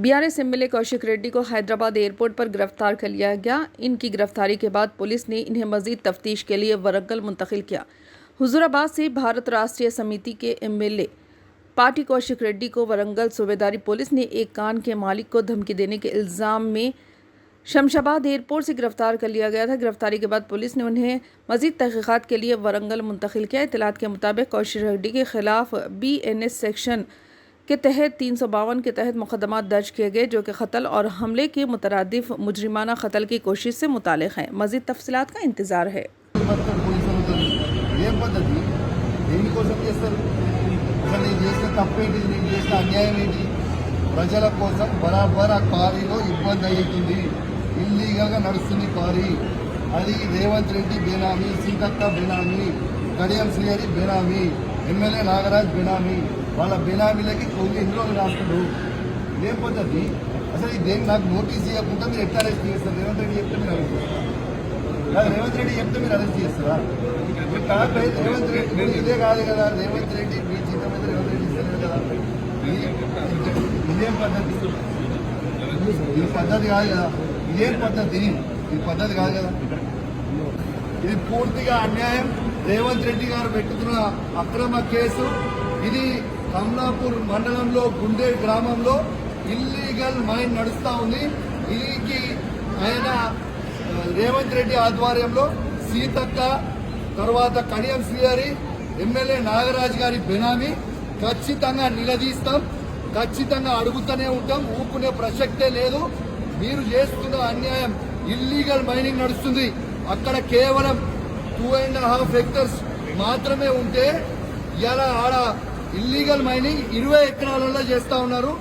BRS MLA Kaushik Reddy को Hyderabad airport पर गिरफ्तार कर लिया गया। इनकी गिरफ्तारी के बाद पुलिस ने इन्हें मजीद तफ्तीश के लिए वरंगल मुंतकिल किया। हुजूराबाद से भारत राष्ट्रीय समिति के एमएलए पार्टी कौशिक रेड्डी को वरंगल सूबेदारी पुलिस ने एक कान के मालिक को धमकी देने के इल्ज़ाम में शमशाबाद एयरपोर्ट से गिरफ्तार कर लिया गया था। गिरफ्तारी के बाद पुलिस ने उन्हें मजीद तहकीकात के लिए वरंगल मुंतकिल किया। इत्तलात के मुताबिक कौशिक रेड्डी के खिलाफ BNS सेक्शन के तहत 352 के तहत मुकदमा दर्ज किए गए, जो कि कत्ल और हमले के मुतरादिफ मुजरिमाना कत्ल की कोशिश से मुतालिक हैं। मजीद तफसीलात का इंतजार है। ప్రజల కోసం బరాబర్ ఆ కారీలో ఇబ్బంది అవుతుంది. ఇల్లీగల్గా నడుస్తుంది కారీ. అది రేవంత్ రెడ్డి బేనామీ, సీతక్క బేనామీ, కడియం శ్రీహరి బేనామీ, ఎమ్మెల్యే నాగరాజ్ బేనామీ. వాళ్ళ బేనామీలకి కొన్ని ఎన్ని రోజులు రాస్తాడు. ఇదేం పద్ధతి అసలు? దేనికి నాకు నోటీస్ ఇవ్వకుండా మీరు ఎట్లా అరెస్ట్ చేస్తారు? రేవంత్ రెడ్డి చెప్తే మీరు అరెస్ట్ చేస్తారా? రేవంత్ రెడ్డి చెప్తే మీరు అరెస్ట్ చేస్తారా? రేవంత్ రెడ్డి ఇదే కాదు కదా. రేవంత్ రెడ్డి మీ జీతం మీద రేవంత్ రెడ్డి ఇస్తలేదు కదా. ఇదేం పద్ధతి? ఇది పద్ధతి కాదు కదా. ఇదేం పద్ధతి? ఇది పద్ధతి కాదు కదా. ఇది పూర్తిగా అన్యాయం. రేవంత్ రెడ్డి గారు పెట్టుతున్న అక్రమ కేసు ఇది. కమలాపూర్ మండలంలో గుండే గ్రామంలో ఇల్లీగల్ మైన్ నడుస్తా ఉంది. దీనికి ఆయన రేవంత్ రెడ్డి ఆధ్వర్యంలో సీతక్క, తర్వాత కడియం శ్రీహరి, ఎమ్మెల్యే నాగరాజ్ గారి బెనామీ. ఖచ్చితంగా నిలదీస్తాం, ఖచ్చితంగా అడుగుతూనే ఉంటాం. ఊపుకునే ప్రసక్తే లేదు. మీరు చేస్తున్న అన్యాయం. ఇల్లీగల్ మైనింగ్ నడుస్తుంది అక్కడ. కేవలం 2.5 హెక్టర్స్ మాత్రమే ఉంటే ఇలా ఆడ ఇల్లీగల్ మైనింగ్ 20 ఎకరాలలో చేస్తా ఉన్నారు.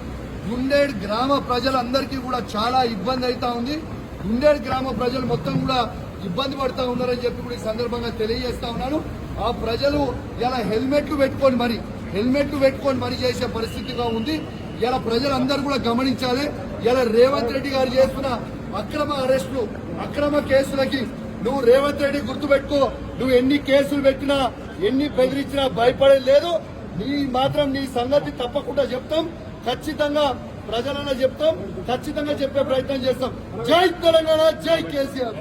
గుండేడ్ గ్రామ ప్రజలందరికీ కూడా చాలా ఇబ్బంది అవుతా ఉంది. గుండేడ్ గ్రామ ప్రజలు మొత్తం కూడా ఇబ్బంది పడతా ఉన్నారని చెప్పి కూడా ఈ సందర్భంగా తెలియజేస్తా ఉన్నాను. ఆ ప్రజలు ఇలా హెల్మెట్లు పెట్టుకొని మరి చేసే పరిస్థితిగా ఉంది. ఇలా ప్రజలందరూ కూడా గమనించాలి. ఇలా రేవంత్ రెడ్డి గారు చేస్తున్న అక్రమ అరెస్టులు, అక్రమ కేసులకి నువ్వు రేవంత్ రెడ్డి గుర్తుపెట్టుకో. నువ్వు ఎన్ని కేసులు పెట్టినా, ఎన్ని బెదిరించినా భయపడేది లేదు. నీ సంగతి తప్పకుండా చెప్తాం. ఖచ్చితంగా ప్రజలన్నా చెప్తాం. ఖచ్చితంగా చెప్పే ప్రయత్నం చేస్తాం. జై తెలంగాణ, జై కేసీఆర్.